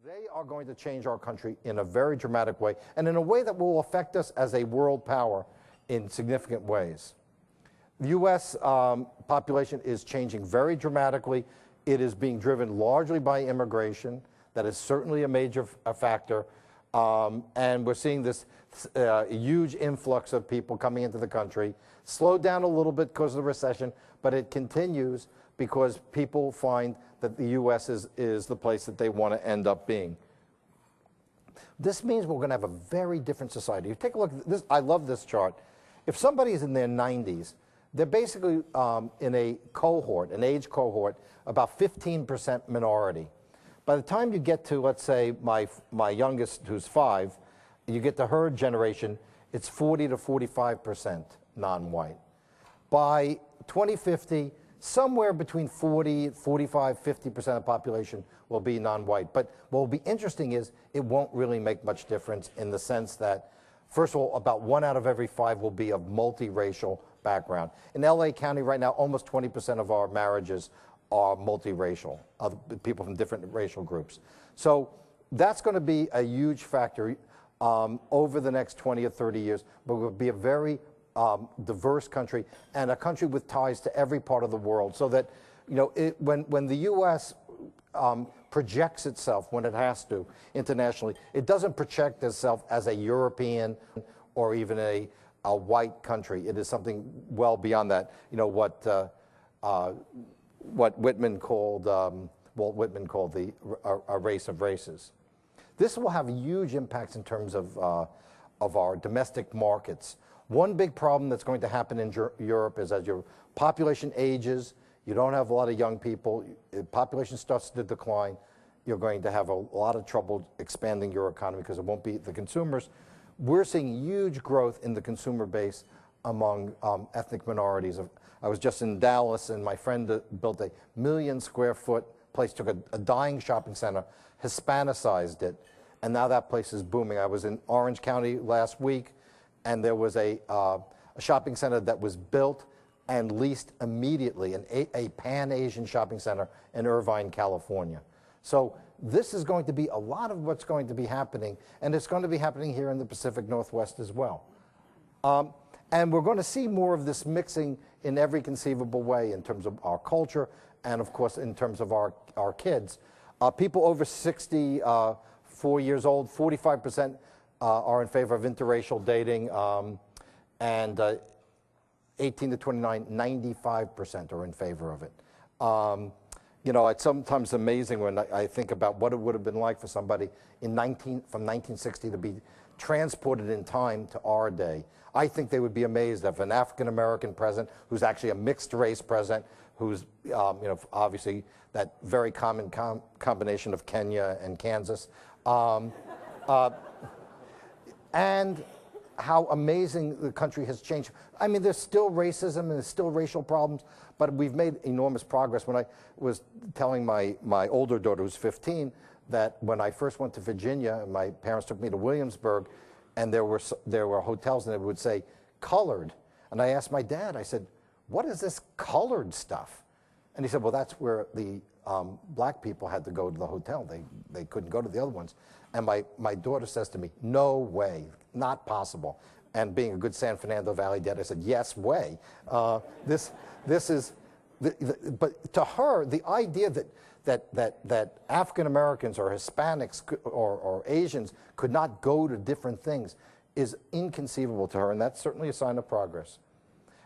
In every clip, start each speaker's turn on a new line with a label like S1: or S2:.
S1: They are going to change our country in a very dramatic way, and in a way that will affect us as a world power in significant ways. The U.S. Population is changing very dramatically. It is being driven largely by immigration. That is certainly a major factor. And we're seeing this huge influx of people coming into the country. Slowed down a little bit because of the recession, but it continues because people find that the U.S. is the place that they want to end up being. This means we're going to have a very different society. You take a look at this. I love this chart. If somebody is in their 90s, they're basically in a cohort, an age cohort, about 15% minority. By the time you get to, let's say, my youngest, who's 5, you get to her generation, it's 40 to 45% non-white. By 2050, somewhere between 40, 45, 50% of the population will be non-white. But what will be interesting is it won't really make much difference in the sense that, first of all, about 1 out of every 5 will be of multiracial background. In LA County right now, almost 20% of our marriages are multiracial, people from different racial groups. So that's going to be a huge factor over the next 20 or 30 years, but it will be a very diverse country and a country with ties to every part of the world, so that, you know, when the U.S. Projects itself, when it has to, internationally, it doesn't project itself as a European or even a white country. It is something well beyond that. You know, what Whitman called, Walt Whitman called a race of races. This will have huge impacts in terms of our domestic markets. One big problem that's going to happen in Europe is as your population ages, you don't have a lot of young people, population starts to decline, you're going to have a lot of trouble expanding your economy because it won't be the consumers. We're seeing huge growth in the consumer base among ethnic minorities. I was just in Dallas, and my friend built a 1 million square foot place, took a dying shopping center, Hispanicized it, and now that place is booming. I was in Orange County last week, and there was a shopping center that was built and leased immediately, a Pan-Asian shopping center in Irvine, California. So this is going to be a lot of what's going to be happening, and it's going to be happening here in the Pacific Northwest as well. And we're going to see more of this mixing in every conceivable way in terms of our culture and, of course, in terms of our kids. People over 64 years old, 45% are in favor of interracial dating, and 18 to 29, 95% are in favor of it. You know, it's sometimes amazing when I think about what it would have been like for somebody from 1960 to be transported in time to our day. I think they would be amazed if an African-American president, who's actually a mixed race president, who's, you know, obviously that very common combination of Kenya and Kansas, and how amazing the country has changed. I mean, there's still racism and there's still racial problems, but we've made enormous progress. When I was telling my older daughter, who's 15, that when I first went to Virginia, my parents took me to Williamsburg, and there were hotels, and it would say colored. And I asked my dad, I said, what is this colored stuff? And he said, well, that's where the black people had to go to the hotel. They couldn't go to the other ones. And my daughter says to me, no way, not possible. And being a good San Fernando Valley dad, I said, yes way. This is, but to her, the idea that African Americans or Hispanics or Asians could not go to different things is inconceivable to her, and that's certainly a sign of progress.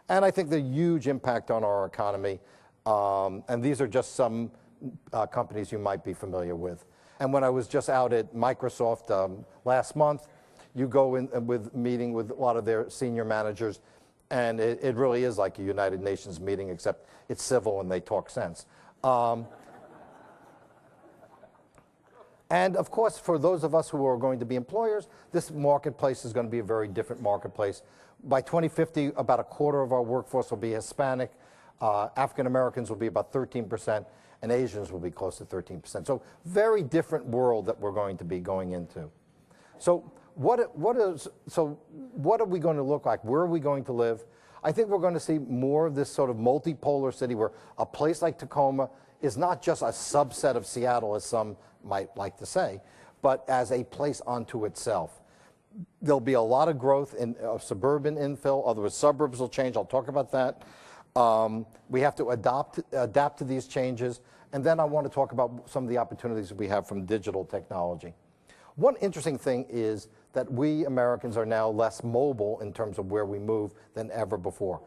S1: And I think the huge impact on our economy, and these are just some companies you might be familiar with. And when I was just out at Microsoft last month, you go in with meeting with a lot of their senior managers, and it really is like a United Nations meeting, except it's civil and they talk sense. And of course, for those of us who are going to be employers, this marketplace is going to be a very different marketplace. By 2050, about a quarter of our workforce will be Hispanic. African Americans will be about 13%, and Asians will be close to 13%. So very different world that we're going to be going into. So what are we going to look like? Where are we going to live? I think we're going to see more of this sort of multipolar city where a place like Tacoma is not just a subset of Seattle, as some might like to say, but as a place unto itself. There'll be a lot of growth in suburban infill. Other suburbs will change. I'll talk about that. We have to adapt to these changes. And then I want to talk about some of the opportunities that we have from digital technology. One interesting thing is that we Americans are now less mobile in terms of where we move than ever before.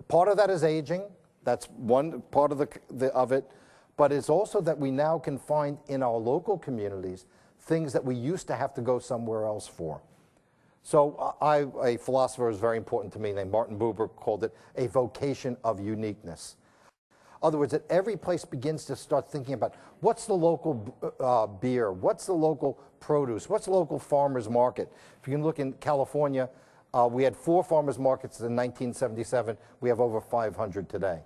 S1: Part of that is aging. That's one part of it. But it's also that we now can find in our local communities things that we used to have to go somewhere else for. So a philosopher is very important to me named Martin Buber called it a vocation of uniqueness. In other words, that every place begins to start thinking about what's the local beer, what's the local produce, what's the local farmer's market. If you can look in California, we had 4 farmers markets in 1977. We have over 500 today.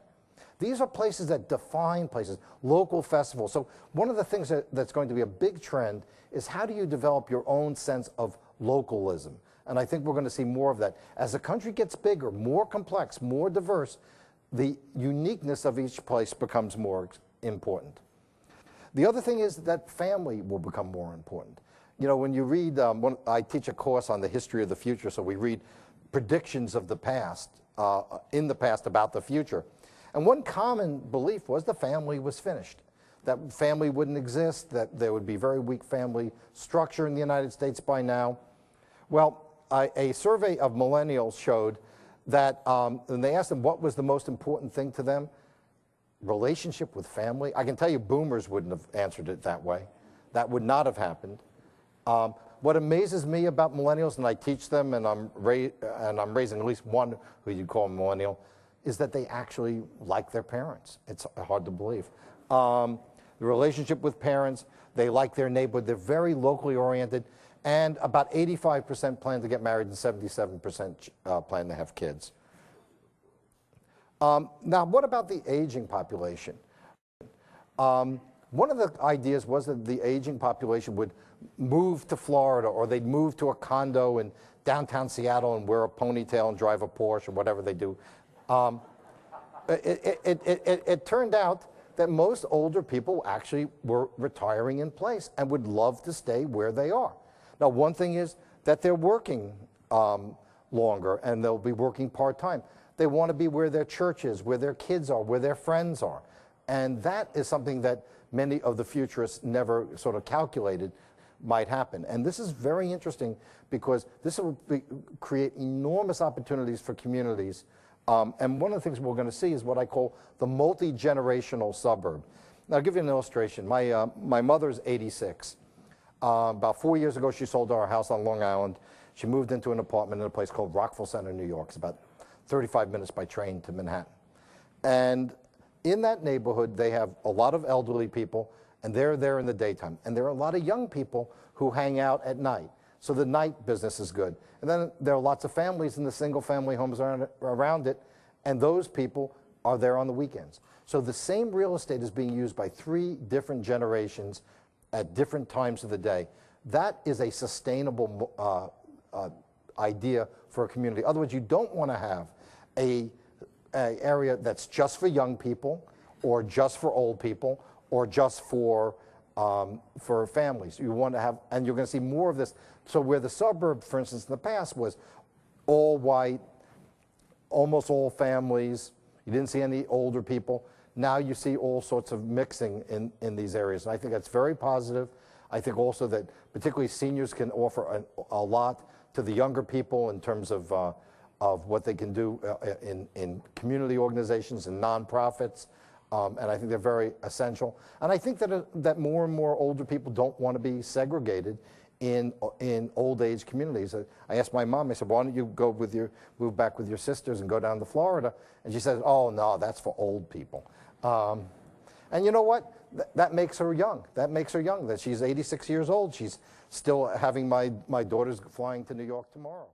S1: These are places that define places, local festivals. So one of the things that's going to be a big trend is how do you develop your own sense of localism? And I think we're going to see more of that. As the country gets bigger, more complex, more diverse, the uniqueness of each place becomes more important. The other thing is that family will become more important. You know, when you read, I teach a course on the history of the future, so we read predictions of the past, in the past about the future. And one common belief was the family was finished, that family wouldn't exist, that there would be very weak family structure in the United States by now. Well, a survey of millennials showed that when they asked them what was the most important thing to them, relationship with family. I can tell you boomers wouldn't have answered it that way. That would not have happened. What amazes me about millennials, and I teach them, and I'm raising at least one who you'd call a millennial, is that they actually like their parents. It's hard to believe. The relationship with parents, they like their neighborhood. They're very locally oriented. And about 85% plan to get married and 77% plan to have kids. Now, what about the aging population? One of the ideas was that the aging population would move to Florida, or they'd move to a condo in downtown Seattle and wear a ponytail and drive a Porsche or whatever they do. It turned out that most older people actually were retiring in place and would love to stay where they are. Now, one thing is that they're working longer, and they'll be working part-time. They want to be where their church is, where their kids are, where their friends are. And that is something that many of the futurists never sort of calculated might happen. And this is very interesting because this will create enormous opportunities for communities. And one of the things we're going to see is what I call the multi-generational suburb. Now, I'll give you an illustration. My mother's 86. About 4 years ago, she sold our house on Long Island. She moved into an apartment in a place called Rockville Center, New York. It's about 35 minutes by train to Manhattan. And in that neighborhood, they have a lot of elderly people, and they're there in the daytime. And there are a lot of young people who hang out at night. So the night business is good. And then there are lots of families in the single-family homes around it, and those people are there on the weekends. So the same real estate is being used by 3 different generations at different times of the day. That is a sustainable idea for a community. In other words, you don't want to have an area that's just for young people, or just for old people, or just for families. You want to have, and you're going to see more of this. So where the suburb, for instance, in the past was all white, almost all families, you didn't see any older people. Now you see all sorts of mixing in these areas. And I think that's very positive. I think also that particularly seniors can offer a lot to the younger people in terms of what they can do in community organizations and nonprofits. And I think they're very essential. And I think that more and more older people don't want to be segregated in old age communities. I asked my mom, I said, why don't you move back with your sisters and go down to Florida? And she said, oh no, that's for old people. And you know what? That makes her young. That makes her young, that she's 86 years old. She's still having my daughters flying to New York tomorrow.